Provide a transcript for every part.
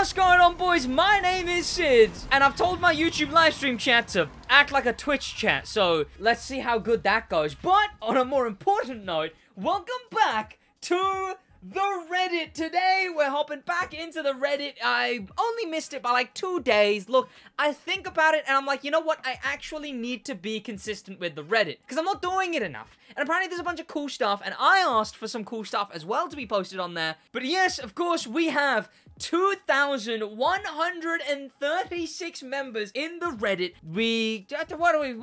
What's going on, boys? My name is Sid, and I've told my YouTube livestream chat to act like a Twitch chat, so let's see how good that goes. But on a more important note, welcome back to the Reddit. Today, we're hopping back into the Reddit. I only missed it by like 2 days. Look, I think about it, and I'm like, you know what? I actually need to be consistent with the Reddit, because I'm not doing it enough. And apparently there's a bunch of cool stuff, and I asked for some cool stuff as well to be posted on there. But yes, of course, we have 2,136 members in the Reddit. What are we,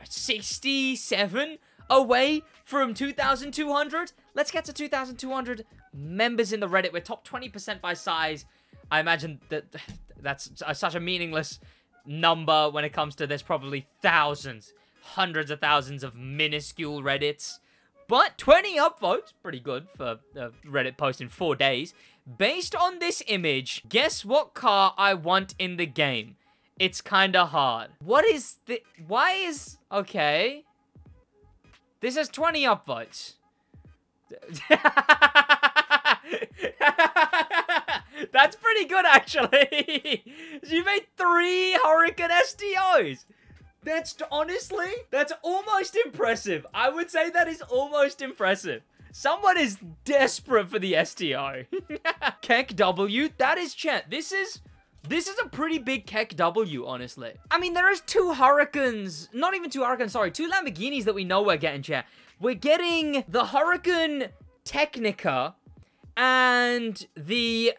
67 away from 2,200? Let's get to 2,200 members in the Reddit. We're top 20% by size. I imagine that that's such a meaningless number when it comes to there's probably thousands, hundreds of thousands of minuscule Reddits. But 20 upvotes, pretty good for a Reddit post in 4 days. Based on this image, guess what car I want in the game? It's kinda hard. What is the... Why is... Okay. This has 20 upvotes. That's pretty good, actually. You made 3 Hurricane STOs. That's honestly, that's almost impressive. I would say that is almost impressive. Someone is desperate for the STO. Keck W, that is chat. This is a pretty big Keck W, honestly. I mean, there is 2 Hurricanes, not even 2 Hurricanes, sorry, 2 Lamborghinis that we know we're getting, chat. We're getting the Hurricane Technica and the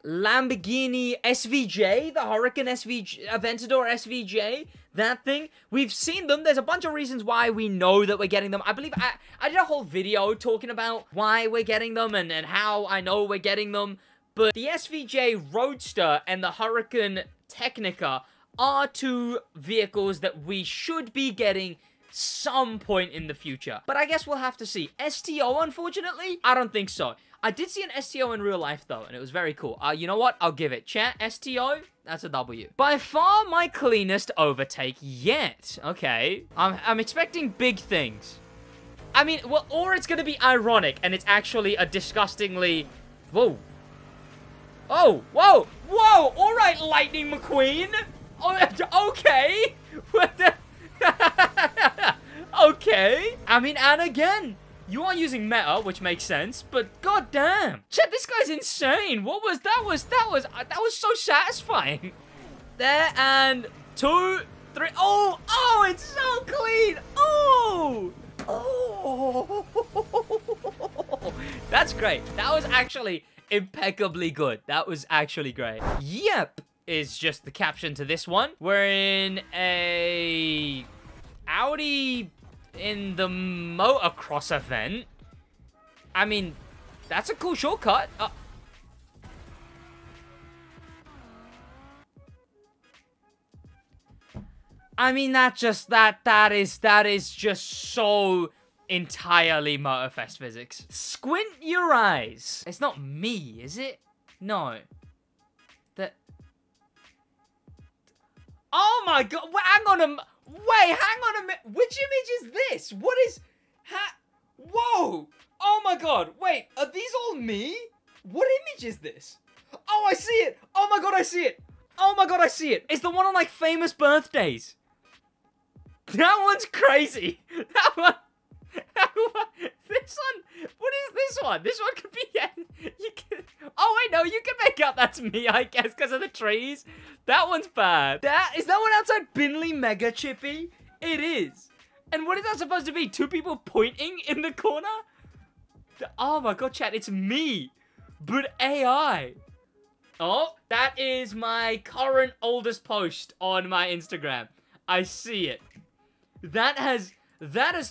Lamborghini SVJ, the Hurricane SVJ, Aventador SVJ, that thing. We've seen them. There's a bunch of reasons why we know that we're getting them. I believe I did a whole video talking about why we're getting them and how I know we're getting them. But the SVJ Roadster and the Hurricane Technica are 2 vehicles that we should be getting some point in the future. But I guess we'll have to see. STO, unfortunately, I don't think so. I did see an STO in real life, though, and it was very cool. You know what? I'll give it. Chat, STO, that's a W. By far my cleanest overtake yet. Okay. I'm expecting big things. I mean, well, or it's gonna be ironic, and it's actually a disgustingly... Whoa. Oh, whoa, whoa! All right, Lightning McQueen. Oh, okay. What the... Okay. I mean, and again... You are using meta, which makes sense, but goddamn. Chat, this guy's insane. What was that? That was so satisfying. There, and 2, 3. Oh, it's so clean. Oh. That's great. That was actually impeccably good. That was actually great. Yep, is just the caption to this one. We're in a Audi in the motocross event. I mean, that's a cool shortcut. I mean, that is just so entirely Motorfest physics. Squint your eyes. It's not me, is it? No. Oh my god, hang on a minute. Which image is this? What is... Whoa! Oh my god, wait, are these all me? What image is this? Oh, I see it! Oh my god, I see it! Oh my god, I see it! It's the one on, like, famous birthdays. That one's crazy. That one... This one... What is this one? This one could be... Oh, wait, no, you can make out that's me, I guess, because of the trees. That one's bad. Is that one outside Binley Mega Chippy? It is. And what is that supposed to be? 2 people pointing in the corner? Oh my god, chat, it's me. But AI. Oh, that is my current oldest post on my Instagram. I see it. That has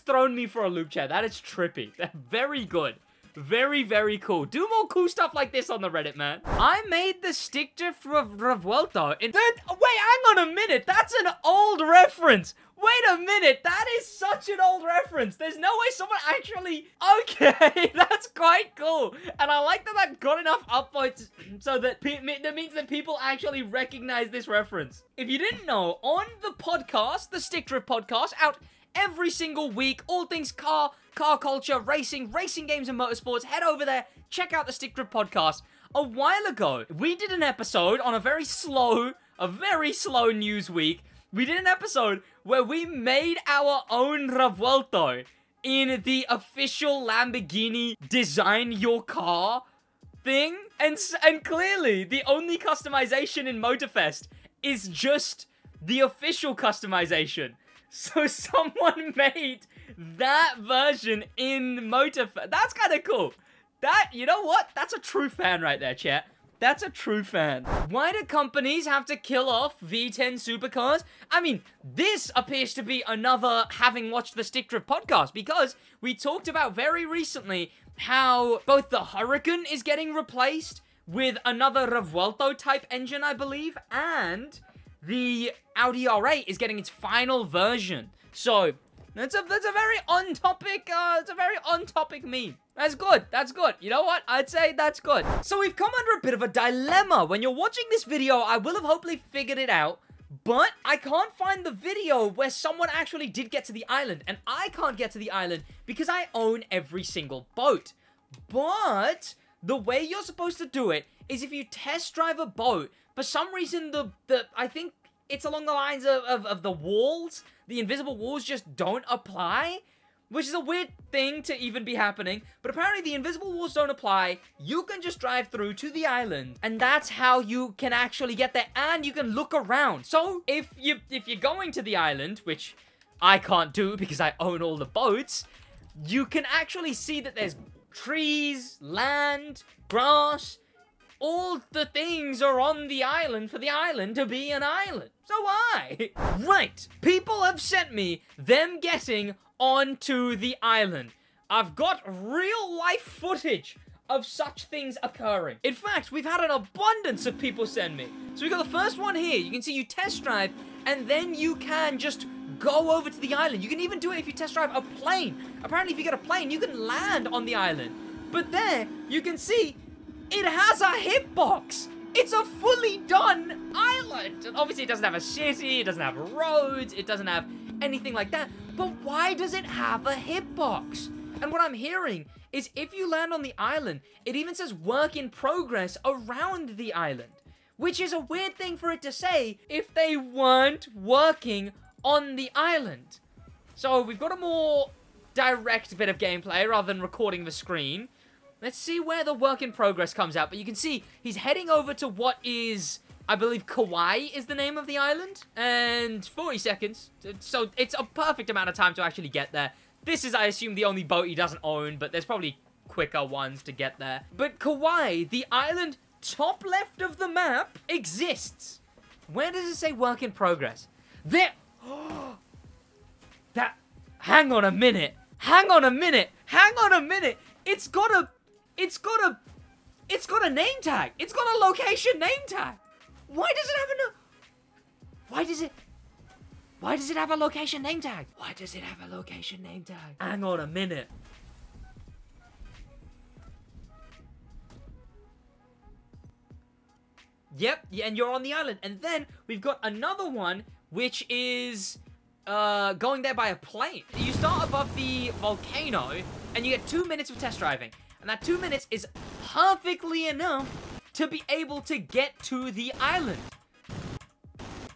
thrown me for a loop, chat. That is trippy. That's very good. Very, very cool. Do more cool stuff like this on the Reddit, man. I made the stick drift revuelto. Wait, hang on a minute. That's an old reference. Wait a minute. That is such an old reference. There's no way someone actually... Okay, that's quite cool. And I like that that got enough upvotes so that that means that people actually recognize this reference. If you didn't know, on the podcast, the Stick Drift podcast, out every single week, all things car culture, racing games and motorsports. Head over there, check out the Stick Drift podcast. a while ago, we did an episode on a very slow news week. We did an episode where we made our own Revuelto in the official Lamborghini design your car thing. And clearly, the only customization in Motorfest is just the official customization. So someone made that version in Motorfest. That's kind of cool. You know what? That's a true fan right there, chat. That's a true fan. Why do companies have to kill off V10 supercars? I mean, this appears to be another having watched the Stick Drift podcast, because we talked about very recently how both the Hurricane is getting replaced with another Revuelto type engine, I believe, and the Audi R8 is getting its final version. So that's a very on topic. It's a very on topic meme. That's good. That's good. You know what? I'd say that's good. So we've come under a bit of a dilemma. When you're watching this video, I will have hopefully figured it out, but I can't find the video where someone actually did get to the island, and I can't get to the island because I own every single boat. But the way you're supposed to do it is if you test drive a boat. For some reason, I think it's along the lines of the walls. The invisible walls just don't apply, which is a weird thing to even be happening. But apparently the invisible walls don't apply. You can just drive through to the island, and that's how you can actually get there, and you can look around. So if you're going to the island, which I can't do because I own all the boats, you can actually see that there's trees, land, grass. All the things are on the island for the island to be an island. So why? Right. People have sent me them getting onto the island. I've got real life footage of such things occurring. In fact, we've had an abundance of people send me. So we got the first one here. You can see you test drive, and then you can just go over to the island. You can even do it if you test drive a plane. Apparently, if you get a plane, you can land on the island. But there, you can see it has a hitbox. It's a fully done island. And obviously, it doesn't have a city. It doesn't have roads. It doesn't have anything like that. But why does it have a hitbox? And what I'm hearing is if you land on the island, it even says work in progress around the island, which is a weird thing for it to say if they weren't working on the island. So we've got a more direct bit of gameplay rather than recording the screen. Let's see where the work in progress comes out. But you can see he's heading over to what is, I believe, Kauai is the name of the island. And 40 seconds. So it's a perfect amount of time to actually get there. This is, I assume, the only boat he doesn't own, but there's probably quicker ones to get there. But Kauai, the island top left of the map, exists. Where does it say work in progress? There. Hang on a minute. Hang on a minute. Hang on a minute. It's got a name tag. It's got a location name tag. Why does it have a location name tag? Why does it have a location name tag? Hang on a minute. Yep, yeah, and you're on the island. And then we've got another one, which is going there by a plane. You start above the volcano, and you get 2 minutes of test driving. And that 2 minutes is perfectly enough to be able to get to the island.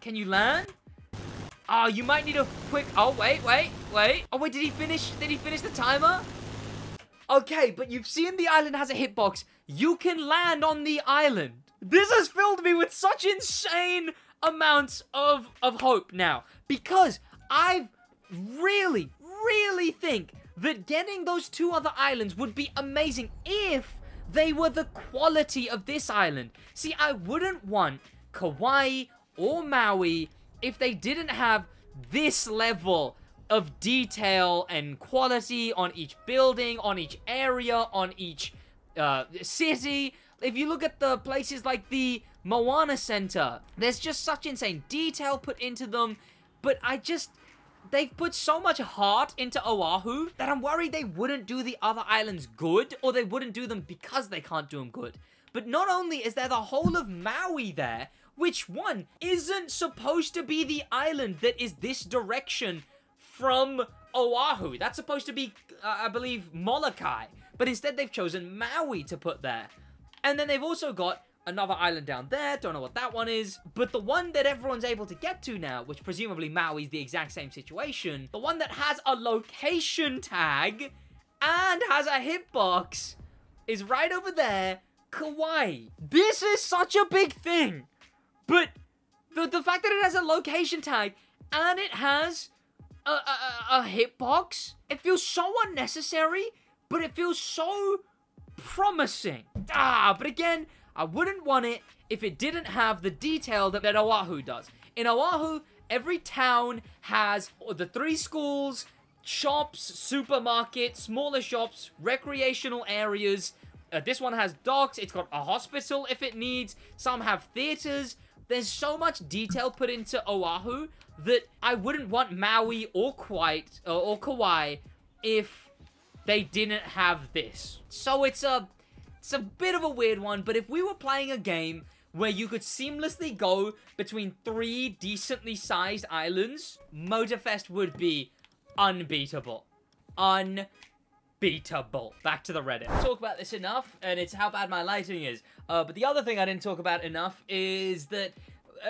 Can you land? Oh, you might need a quick... Oh, wait. Oh, wait, did he finish the timer? Okay, but you've seen the island has a hitbox. You can land on the island. This has filled me with such insane amounts of hope now. Because I really think that getting those two other islands would be amazing if they were the quality of this island. See, I wouldn't want Kauai or Maui if they didn't have this level of detail and quality on each building, on each area, on each city. If you look at the places like the Moana Center, there's just such insane detail put into them, but they've put so much heart into Oahu that I'm worried they wouldn't do the other islands good, or they wouldn't do them because they can't do them good. But not only is there the whole of Maui there, which one isn't supposed to be the island that is this direction from Oahu. That's supposed to be, I believe, Molokai. But instead they've chosen Maui to put there. And then they've also got another island down there, don't know what that one is, but the one that everyone's able to get to now, which presumably Maui's the exact same situation, the one that has a location tag and has a hitbox is right over there, Kauai. This is such a big thing, but the fact that it has a location tag and it has a hitbox, it feels so unnecessary, but it feels so promising. But again, I wouldn't want it if it didn't have the detail that Oahu does. In Oahu, every town has the 3 schools, shops, supermarkets, smaller shops, recreational areas. This one has docks. It's got a hospital if it needs. Some have theaters. There's so much detail put into Oahu that I wouldn't want Maui or Kauai if they didn't have this. So it's a bit of a weird one, but if we were playing a game where you could seamlessly go between 3 decently sized islands, Motorfest would be unbeatable. Unbeatable. Back to the Reddit. I talk about this enough, and it's how bad my lighting is. But the other thing I didn't talk about enough is that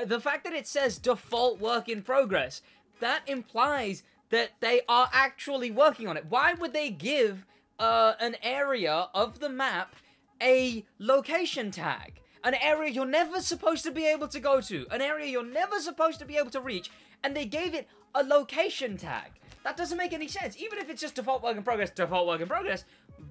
the fact that it says default work in progress, that implies that they are actually working on it. Why would they give an area of the map a location tag? An area you're never supposed to be able to go to. An area you're never supposed to be able to reach. And they gave it a location tag. That doesn't make any sense. Even if it's just default work in progress,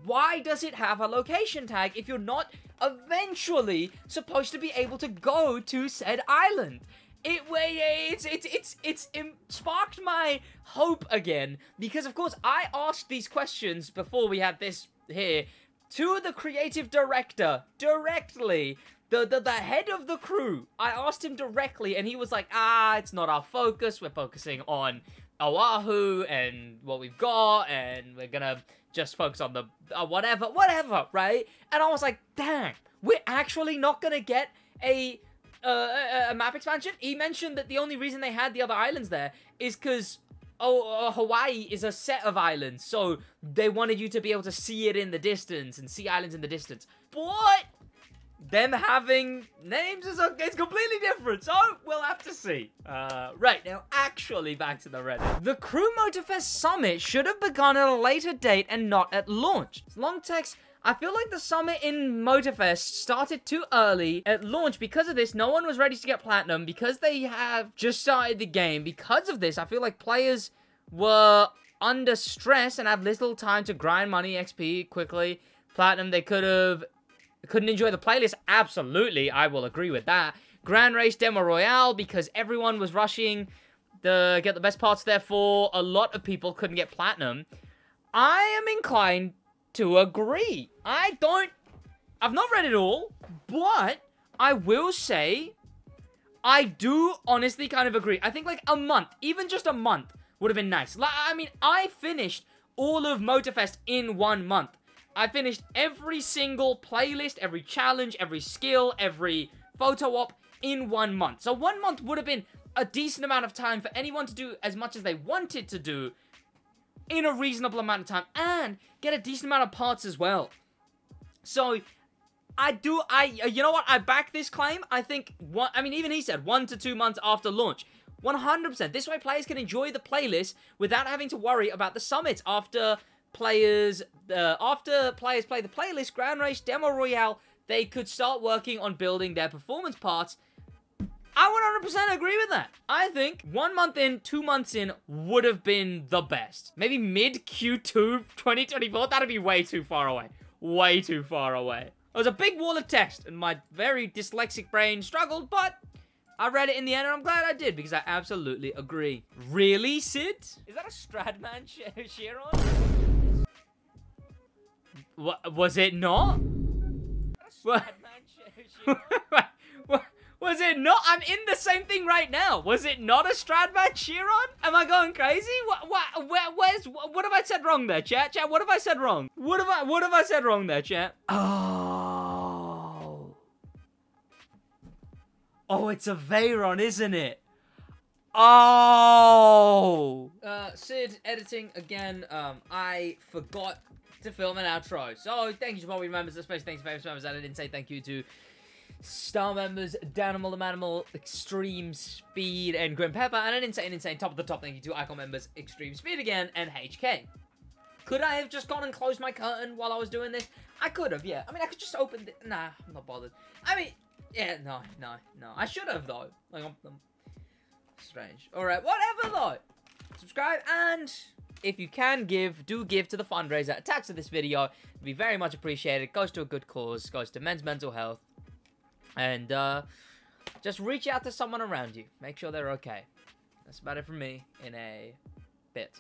why does it have a location tag if you're not eventually supposed to be able to go to said island? It's sparked my hope again, because of course I asked these questions before we had this here to the creative director directly, the head of the crew. I asked him directly, and he was like, it's not our focus. We're focusing on Oahu and what we've got, and we're gonna just focus on the whatever, right? And I was like, dang, we're actually not gonna get a map expansion? He mentioned that the only reason they had the other islands there is because Hawaii is a set of islands, so they wanted you to be able to see it in the distance and see islands in the distance. But them having names is it's completely different, so we'll have to see. Right, now actually back to the Reddit. The Crew Motorfest Summit should have begun at a later date and not at launch. Long text. I feel like the summit in Motorfest started too early at launch. Because of this, no one was ready to get Platinum because they have just started the game. Because of this, I feel like players were under stress and had little time to grind money, XP quickly. Platinum, they couldn't enjoy the playlist. Absolutely, I will agree with that. Grand Race Demo Royale, because everyone was rushing to get the best parts, therefore a lot of people couldn't get Platinum. I am inclined to agree. I've not read it all, but I will say I do honestly kind of agree. I think like a month, even just a month would have been nice. Like, I mean, I finished all of Motorfest in 1 month. I finished every single playlist, every challenge, every skill, every photo op in 1 month. So 1 month would have been a decent amount of time for anyone to do as much as they wanted to do in a reasonable amount of time and get a decent amount of parts as well. So you know what? I back this claim. I think, even he said 1 to 2 months after launch. 100%. This way players can enjoy the playlist without having to worry about the summits. After players play the playlist, Grand Race, Demo Royale, they could start working on building their performance parts. I 100% agree with that. I think 1 month in, 2 months in would have been the best. Maybe mid Q2 2024, that'd be way too far away. Way too far away. It was a big wall of text, and my very dyslexic brain struggled, but I read it in the end, and I'm glad I did, because I absolutely agree. Really, Sid? Is that a Stradman Sheeran? What, was it not? What? Was it not? I'm in the same thing right now. Was it not a Stradman Sheeran? Am I going crazy? What have I said wrong there, chat? Chat, what have I said wrong? What have I said wrong there, chat? Oh, it's a Veyron, isn't it? Oh. Sid, editing again. I forgot to film an outro. So, thank you to Bobby members, especially thanks to famous members. I didn't say thank you to Star members, Danimal, Manimal, Extreme Speed, and Grim Pepper. And an insane top of the top thank you to Icon members, Extreme Speed again, and HK. Could I have just gone and closed my curtain while I was doing this? I could have, yeah. I mean, I could just open it. Nah, I'm not bothered. I mean, yeah, no. I should have, though. Like, I'm strange. Alright, whatever, though. Subscribe, and if you can give, do give to the fundraiser attached to this video. It'd be very much appreciated. It goes to a good cause. Goes to men's mental health. And, just reach out to someone around you. Make sure they're okay. That's about it from me in a